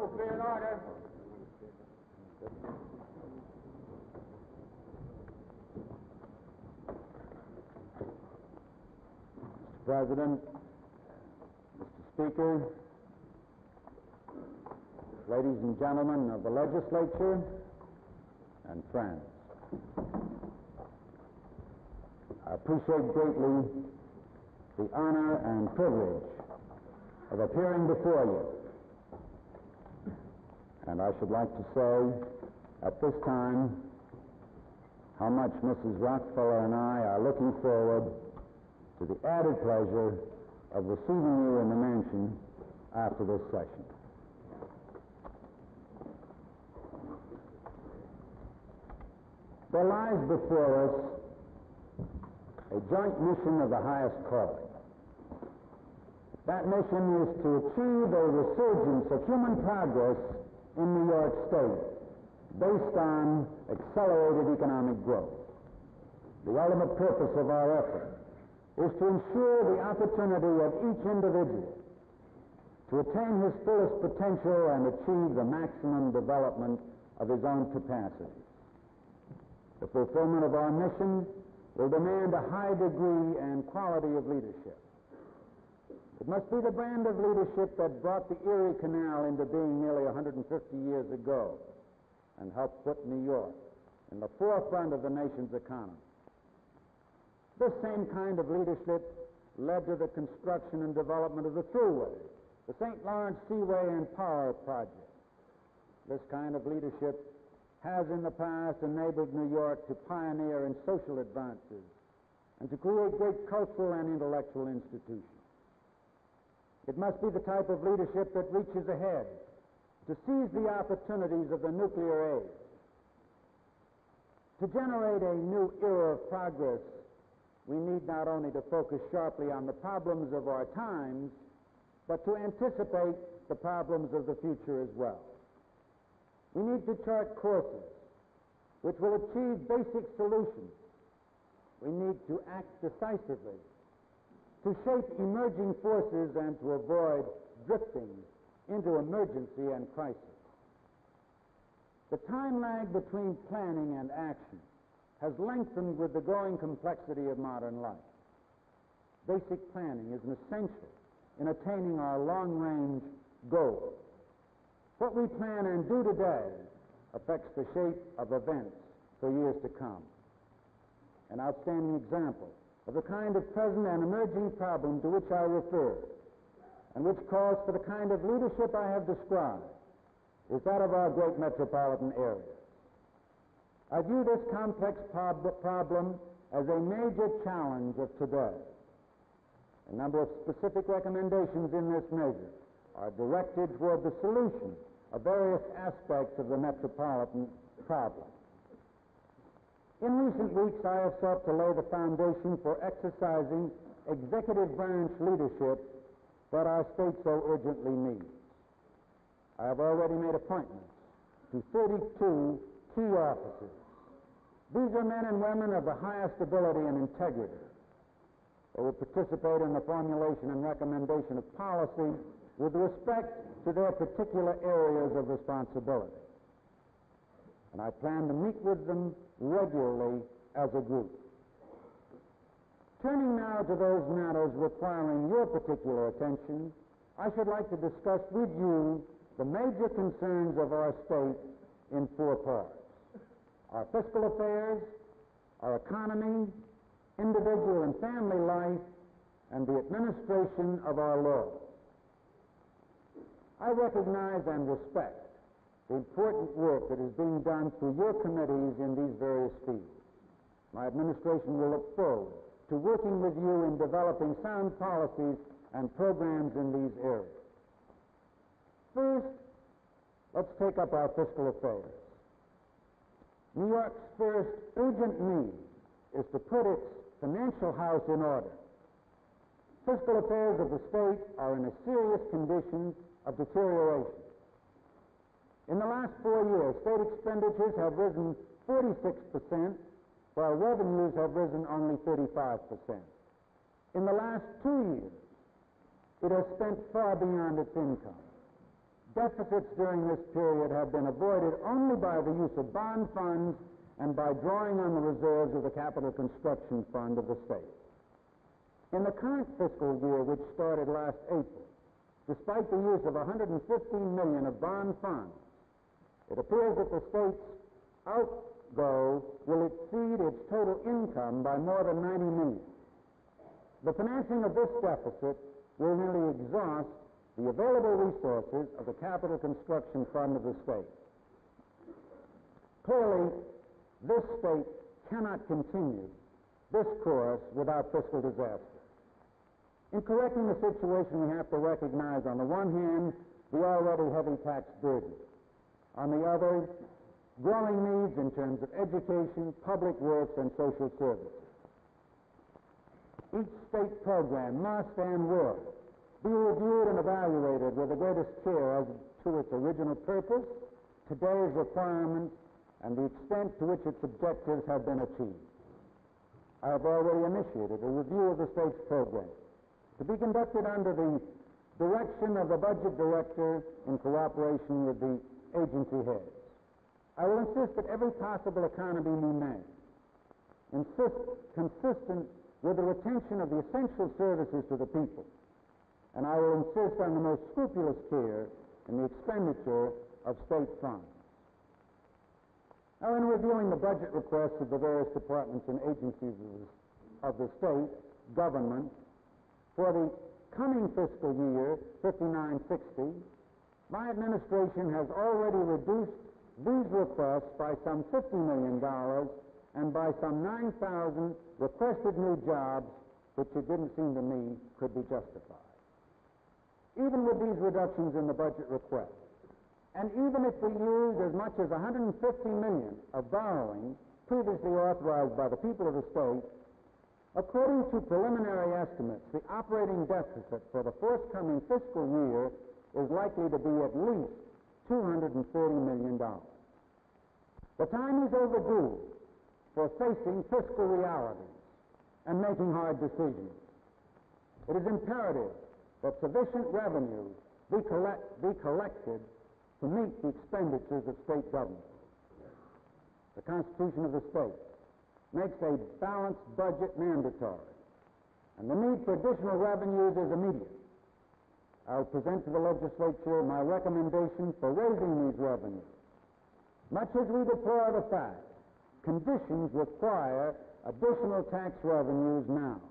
will be in order. Mr. President, Mr. Speaker, ladies and gentlemen of the Legislature, and friends, I appreciate greatly the honor and privilege of appearing before you. And I should like to say at this time how much Mrs. Rockefeller and I are looking forward to the added pleasure of receiving you in the mansion after this session. There lies before us a joint mission of the highest calling. That mission is to achieve a resurgence of human progress in New York State based on accelerated economic growth. The ultimate purpose of our effort is to ensure the opportunity of each individual to attain his fullest potential and achieve the maximum development of his own capacity. The fulfillment of our mission will demand a high degree and quality of leadership. It must be the brand of leadership that brought the Erie Canal into being nearly 150 years ago and helped put New York in the forefront of the nation's economy. This same kind of leadership led to the construction and development of the Thruway, the St. Lawrence Seaway and Power Project. This kind of leadership has in the past enabled New York to pioneer in social advances and to create great cultural and intellectual institutions. It must be the type of leadership that reaches ahead to seize the opportunities of the nuclear age, to generate a new era of progress. We need not only to focus sharply on the problems of our times, but to anticipate the problems of the future as well. We need to chart courses which will achieve basic solutions. We need to act decisively to shape emerging forces and to avoid drifting into emergency and crisis. The time lag between planning and action has lengthened with the growing complexity of modern life. Basic planning is an essential in attaining our long-range goals. What we plan and do today affects the shape of events for years to come. An outstanding example of the kind of present and emerging problem to which I refer, and which calls for the kind of leadership I have described, is that of our great metropolitan area. I view this complex problem as a major challenge of today. A number of specific recommendations in this measure are directed toward the solution of various aspects of the metropolitan problem. In recent weeks, I have sought to lay the foundation for exercising executive branch leadership that our state so urgently needs. I have already made appointments to 32 key officers. These are men and women of the highest ability and integrity. They will participate in the formulation and recommendation of policy with respect to their particular areas of responsibility. And I plan to meet with them regularly as a group. Turning now to those matters requiring your particular attention, I should like to discuss with you the major concerns of our state in 4 parts: our fiscal affairs, our economy, individual and family life, and the administration of our laws. I recognize and respect the important work that is being done through your committees in these various fields. My administration will look forward to working with you in developing sound policies and programs in these areas. First, let's take up our fiscal affairs. New York's first urgent need is to put its financial house in order. Fiscal affairs of the state are in a serious condition of deterioration. In the last 4 years, state expenditures have risen 46%, while revenues have risen only 35%. In the last 2 years, it has spent far beyond its income. Deficits during this period have been avoided only by the use of bond funds and by drawing on the reserves of the Capital Construction Fund of the state. In the current fiscal year, which started last April, despite the use of $115 million of bond funds, it appears that the state's outgo will exceed its total income by more than $90 million. The financing of this deficit will nearly exhaust the available resources of the Capital Construction Fund of the state. Clearly, this state cannot continue this course without fiscal disaster. In correcting the situation, we have to recognize, on the one hand, the already heavy tax burden. On the other, growing needs in terms of education, public works, and social services. Each state program must and will be reviewed and evaluated with the greatest care as to its original purpose, today's requirements, and the extent to which its objectives have been achieved. I have already initiated a review of the state's program to be conducted under the direction of the budget director in cooperation with the agency heads. I will insist that every possible economy be made, consistent with the retention of the essential services to the people, and I will insist on the most scrupulous care in the expenditure of state funds. Now, in reviewing the budget requests of the various departments and agencies of the state government for the coming fiscal year, 59-60, my administration has already reduced these requests by some $50 million and by some 9,000 requested new jobs, which it didn't seem to me could be justified. Even with these reductions in the budget request, and even if we use as much as $150 million of borrowing previously authorized by the people of the state, according to preliminary estimates, the operating deficit for the forthcoming fiscal year is likely to be at least $230 million. The time is overdue for facing fiscal realities and making hard decisions. It is imperative that sufficient revenue be collected to meet the expenditures of state government. The Constitution of the state makes a balanced budget mandatory, and the need for additional revenues is immediate. I'll present to the legislature my recommendation for raising these revenues. Much as we deplore the fact, conditions require additional tax revenues now.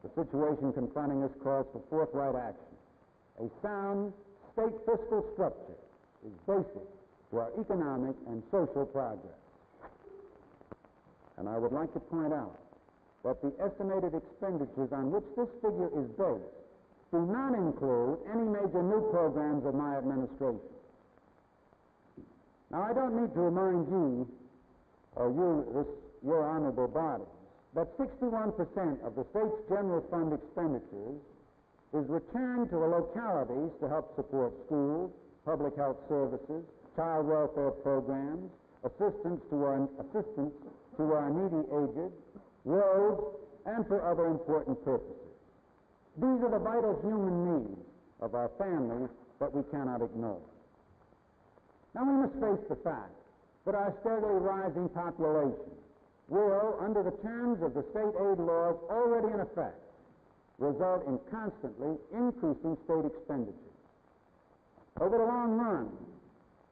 The situation confronting us calls for forthright action. A sound state fiscal structure is basic to our economic and social progress. And I would like to point out that the estimated expenditures on which this figure is based do not include any major new programs of my administration. Now, I don't need to remind you, or your honorable bodies, that 61% of the state's general fund expenditures is returned to the localities to help support schools, public health services, child welfare programs, assistance to our needy aged, roads, and for other important purposes. These are the vital human needs of our families that we cannot ignore. Now, we must face the fact that our steadily rising population will, under the terms of the state aid laws already in effect, result in constantly increasing state expenditures. Over the long run,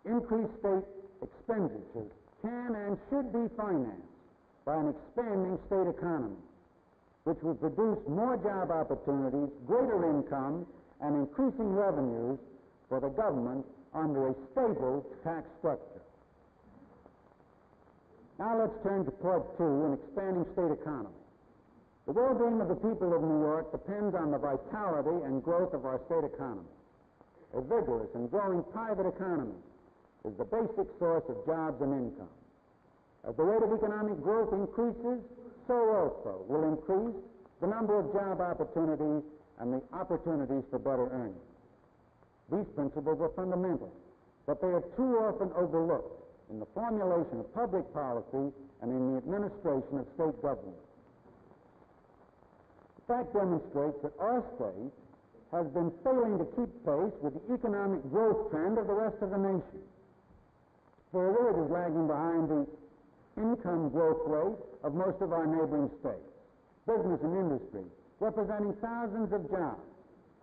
increased state expenditures can and should be financed by an expanding state economy, which will produce more job opportunities, greater income, and increasing revenues for the government under a stable tax structure. Now let's turn to Part 2, an expanding state economy. The well-being of the people of New York depends on the vitality and growth of our state economy. A vigorous and growing private economy is the basic source of jobs and income. As the rate of economic growth increases, so also will increase the number of job opportunities and the opportunities for better earnings. These principles are fundamental, but they are too often overlooked in the formulation of public policy and in the administration of state government. The fact demonstrates that our state has been failing to keep pace with the economic growth trend of the rest of the nation. Further, it is lagging behind the income growth rate of most of our neighboring states. Business and industry, representing thousands of jobs,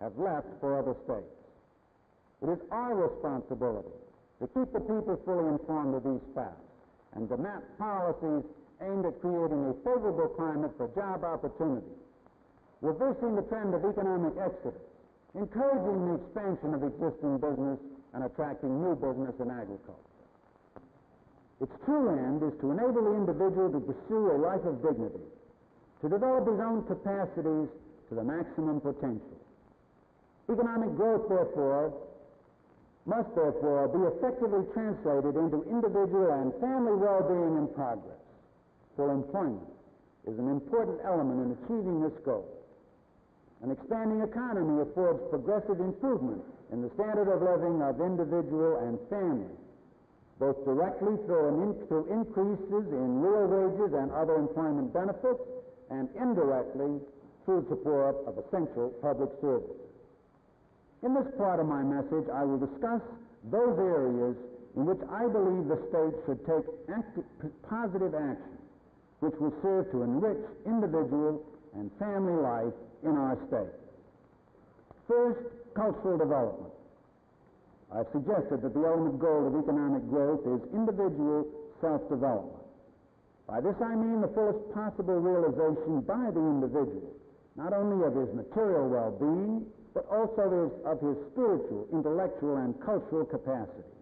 have left for other states. It is our responsibility to keep the people fully informed of these facts and to map policies aimed at creating a favorable climate for job opportunity, reversing the trend of economic exodus, encouraging the expansion of existing business, and attracting new business in agriculture. Its true end is to enable the individual to pursue a life of dignity, to develop his own capacities to the maximum potential. Economic growth, must therefore be effectively translated into individual and family well-being and progress. Full employment is an important element in achieving this goal. An expanding economy affords progressive improvement in the standard of living of individual and family, both directly through increases in real wages and other employment benefits, and indirectly through support of essential public services. In this part of my message, I will discuss those areas in which I believe the state should take positive action, which will serve to enrich individual and family life in our state. First, cultural development. I've suggested that the ultimate goal of economic growth is individual self-development. By this I mean the fullest possible realization by the individual, not only of his material well-being, but also of his spiritual, intellectual, and cultural capacities.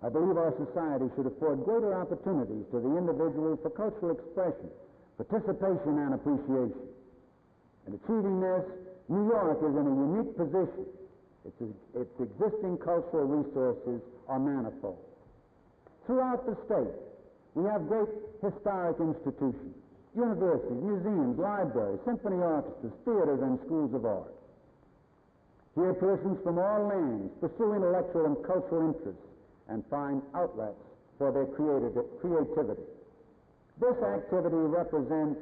I believe our society should afford greater opportunities to the individual for cultural expression, participation, and appreciation. In achieving this, New York is in a unique position. Its existing cultural resources are manifold. Throughout the state, we have great historic institutions, universities, museums, libraries, symphony orchestras, theaters, and schools of art. Here persons from all lands pursue intellectual and cultural interests and find outlets for their creativity. This activity represents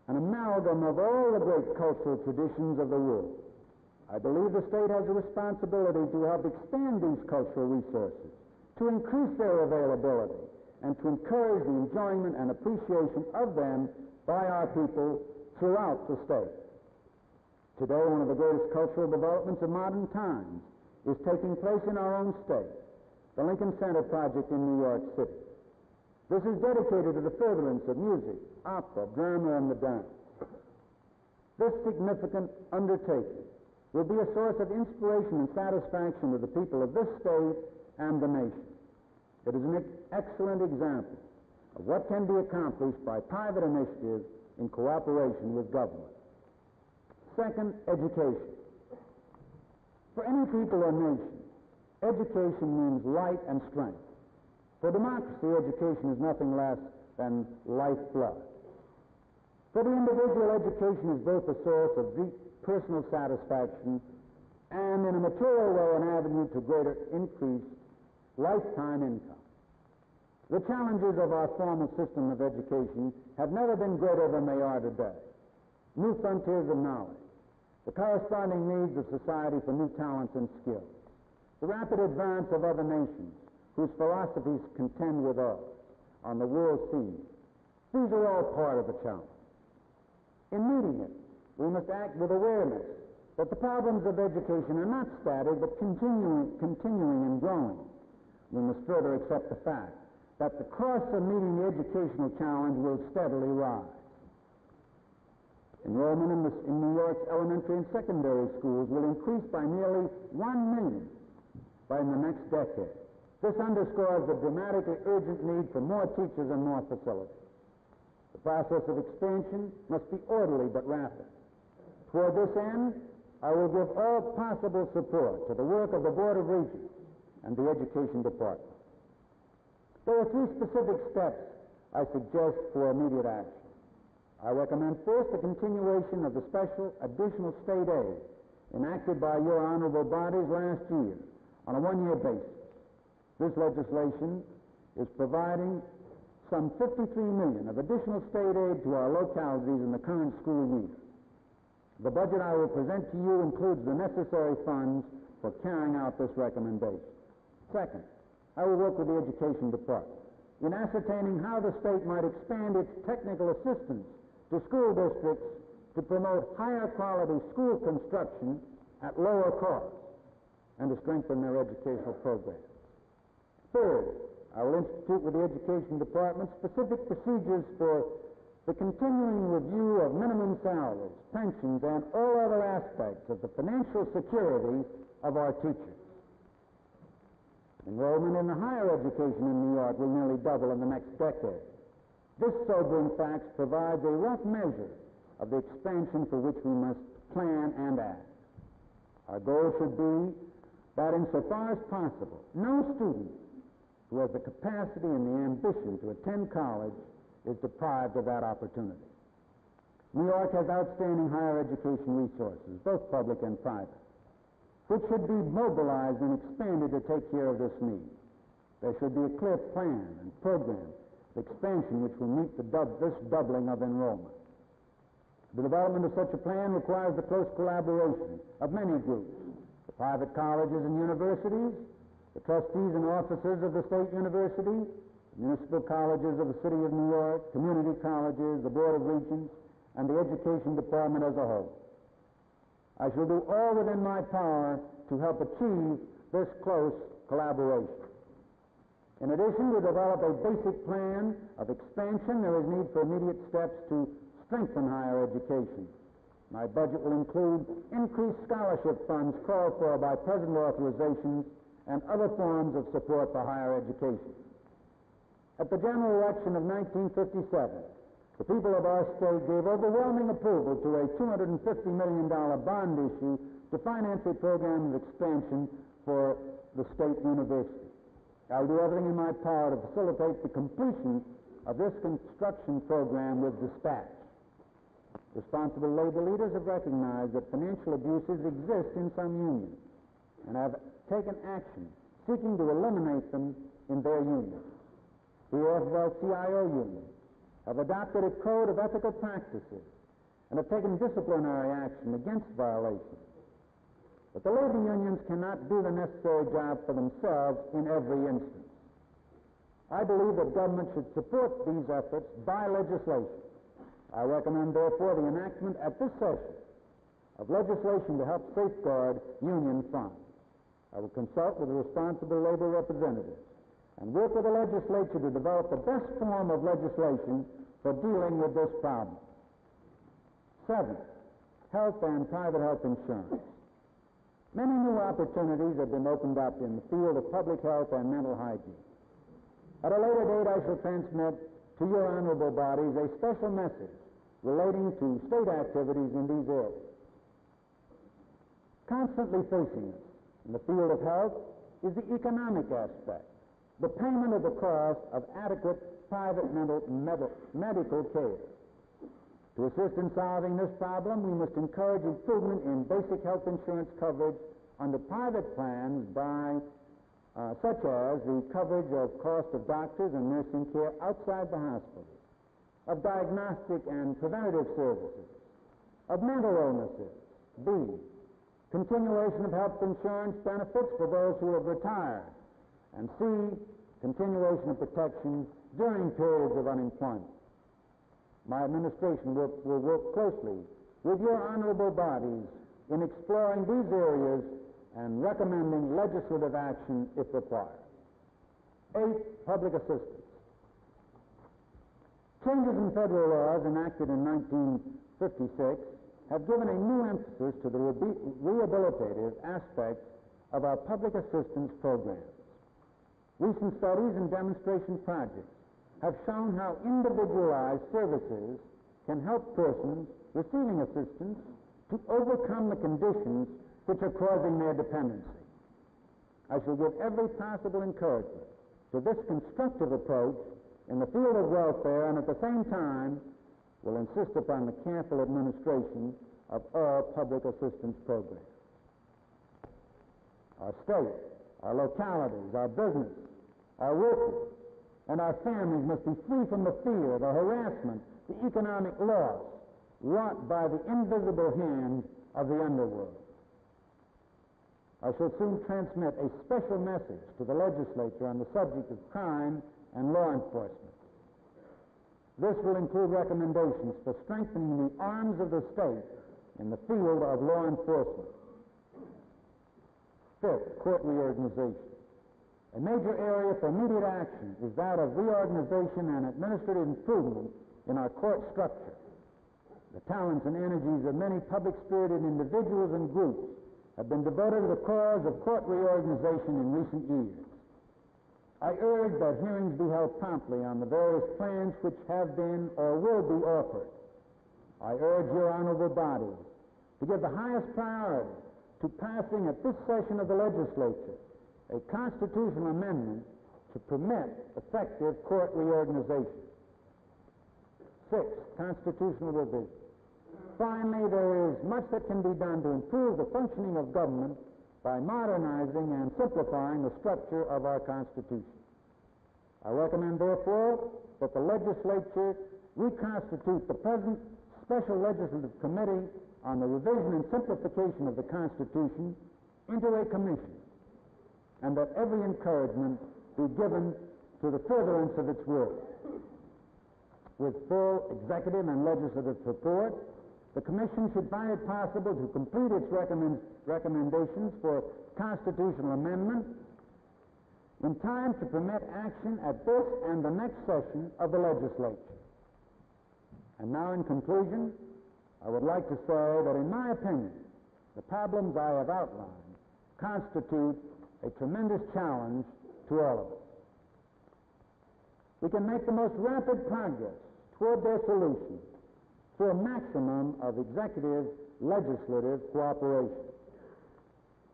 an amalgam of all the great cultural traditions of the world. I believe the state has a responsibility to help expand these cultural resources, to increase their availability, and to encourage the enjoyment and appreciation of them by our people throughout the state. Today, one of the greatest cultural developments of modern times is taking place in our own state, the Lincoln Center Project in New York City. This is dedicated to the furtherance of music, opera, drama, and the dance. This significant undertaking will be a source of inspiration and satisfaction to the people of this state and the nation. It is an excellent example of what can be accomplished by private initiative in cooperation with government. Second, education. For any people or nation, education means light and strength. For democracy, education is nothing less than lifeblood. For the individual, education is both a source of deep personal satisfaction and, in a material way, an avenue to greater increased lifetime income. The challenges of our formal system of education have never been greater than they are today. New frontiers of knowledge, the corresponding needs of society for new talents and skills, the rapid advance of other nations whose philosophies contend with ours on the world scene. These are all part of the challenge. In meeting it, we must act with awareness that the problems of education are not static but continuing and growing. We must further accept the fact that the cost of meeting the educational challenge will steadily rise. Enrollment in New York's elementary and secondary schools will increase by nearly 1 million by the next decade. This underscores the dramatically urgent need for more teachers and more facilities. The process of expansion must be orderly but rapid. Toward this end, I will give all possible support to the work of the Board of Regents and the Education Department. There are 3 specific steps I suggest for immediate action. I recommend first the continuation of the special additional state aid enacted by your honorable bodies last year on a 1-year basis. This legislation is providing some $53 million of additional state aid to our localities in the current school year. The budget I will present to you includes the necessary funds for carrying out this recommendation. Second, I will work with the Education Department in ascertaining how the state might expand its technical assistance to school districts to promote higher quality school construction at lower cost and to strengthen their educational programs. Third, I will institute with the Education Department specific procedures for the continuing review of minimum salaries, pensions, and all other aspects of the financial security of our teachers. Enrollment in the higher education in New York will nearly double in the next decade. This sobering fact provides a rough measure of the expansion for which we must plan and act. Our goal should be that insofar as possible, no student who has the capacity and the ambition to attend college is deprived of that opportunity. New York has outstanding higher education resources, both public and private, which should be mobilized and expanded to take care of this need. There should be a clear plan and program of expansion which will meet this doubling of enrollment. The development of such a plan requires the close collaboration of many groups: the private colleges and universities, the trustees and officers of the state university, municipal colleges of the city of New York, community colleges, the Board of Regents, and the Education Department as a whole. I shall do all within my power to help achieve this close collaboration. In addition, to develop a basic plan of expansion, there is need for immediate steps to strengthen higher education. My budget will include increased scholarship funds called for by present authorizations and other forms of support for higher education. At the general election of 1957, the people of our state gave overwhelming approval to a $250 million bond issue to finance a program of expansion for the state university. I'll do everything in my power to facilitate the completion of this construction program with dispatch. Responsible labor leaders have recognized that financial abuses exist in some unions and have taken action seeking to eliminate them in their unions. The AFL-CIO union have adopted a code of ethical practices and have taken disciplinary action against violations. But the labor unions cannot do the necessary job for themselves in every instance. I believe that government should support these efforts by legislation. I recommend, therefore, the enactment at this session of legislation to help safeguard union funds. I will consult with the responsible labor representatives and work with the legislature to develop the best form of legislation for dealing with this problem. 7, health and private health insurance. Many new opportunities have been opened up in the field of public health and mental hygiene. At a later date, I shall transmit to your honorable bodies a special message relating to state activities in these areas. Constantly facing us in the field of health is the economic aspect, the payment of the cost of adequate private medical care. To assist in solving this problem, we must encourage improvement in basic health insurance coverage under private plans by such as the coverage of cost of doctors and nursing care outside the hospital, of diagnostic and preventative services, of mental illnesses. B, continuation of health insurance benefits for those who have retired. And C, continuation of protection during periods of unemployment. My administration will work closely with your honorable bodies in exploring these areas and recommending legislative action if required. 8, public assistance. Changes in federal laws enacted in 1956 have given a new emphasis to the rehabilitative aspects of our public assistance programs. Recent studies and demonstration projects have shown how individualized services can help persons receiving assistance to overcome the conditions which are causing their dependency. I shall give every possible encouragement to this constructive approach in the field of welfare, and at the same time will insist upon the careful administration of all public assistance programs. Our state, our localities, our business, our workers, and our families must be free from the fear, the harassment, the economic loss, wrought by the invisible hand of the underworld. I shall soon transmit a special message to the legislature on the subject of crime and law enforcement. This will include recommendations for strengthening the arms of the state in the field of law enforcement. Fifth, court reorganization. A major area for immediate action is that of reorganization and administrative improvement in our court structure. The talents and energies of many public-spirited individuals and groups have been devoted to the cause of court reorganization in recent years. I urge that hearings be held promptly on the various plans which have been or will be offered. I urge your honorable bodies to give the highest priority to passing at this session of the legislature a constitutional amendment to permit effective court reorganization. Sixth, constitutional revision. Finally, there is much that can be done to improve the functioning of government by modernizing and simplifying the structure of our Constitution. I recommend, therefore, that the legislature reconstitute the present Special Legislative Committee on the Revision and Simplification of the Constitution into a commission, and that every encouragement be given to the furtherance of its work. With full executive and legislative support, the Commission should find it possible to complete its recommendations for constitutional amendment in time to permit action at this and the next session of the legislature. And now, in conclusion, I would like to say that, in my opinion, the problems I have outlined constitute a tremendous challenge to all of us. We can make the most rapid progress toward their solution through a maximum of executive-legislative cooperation.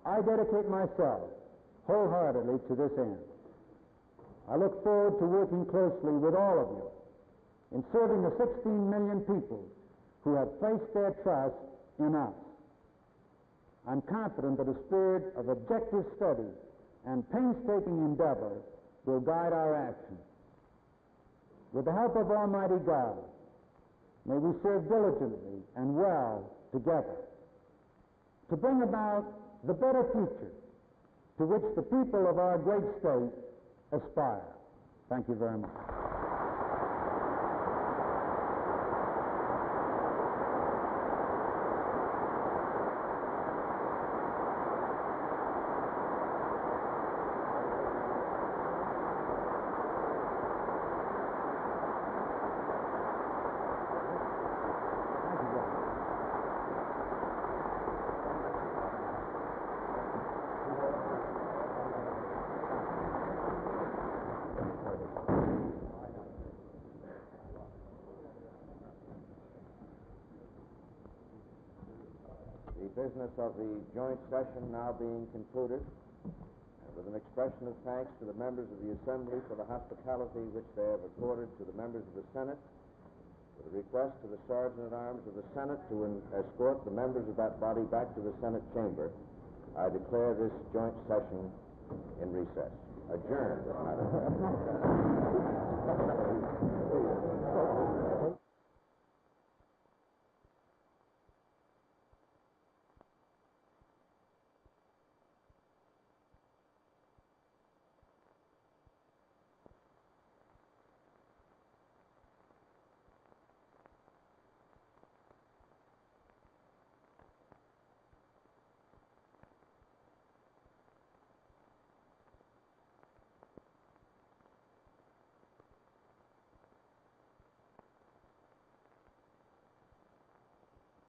I dedicate myself wholeheartedly to this end. I look forward to working closely with all of you in serving the 16 million people who have placed their trust in us. I'm confident that a spirit of objective study and painstaking endeavor will guide our action. With the help of Almighty God, may we serve diligently and well together to bring about the better future to which the people of our great state aspire. Thank you very much. The business of the joint session now being concluded, and with an expression of thanks to the members of the Assembly for the hospitality which they have accorded to the members of the Senate, with a request to the Sergeant-at-Arms of the Senate to escort the members of that body back to the Senate chamber, I declare this joint session in recess. Adjourned, as a matter of fact.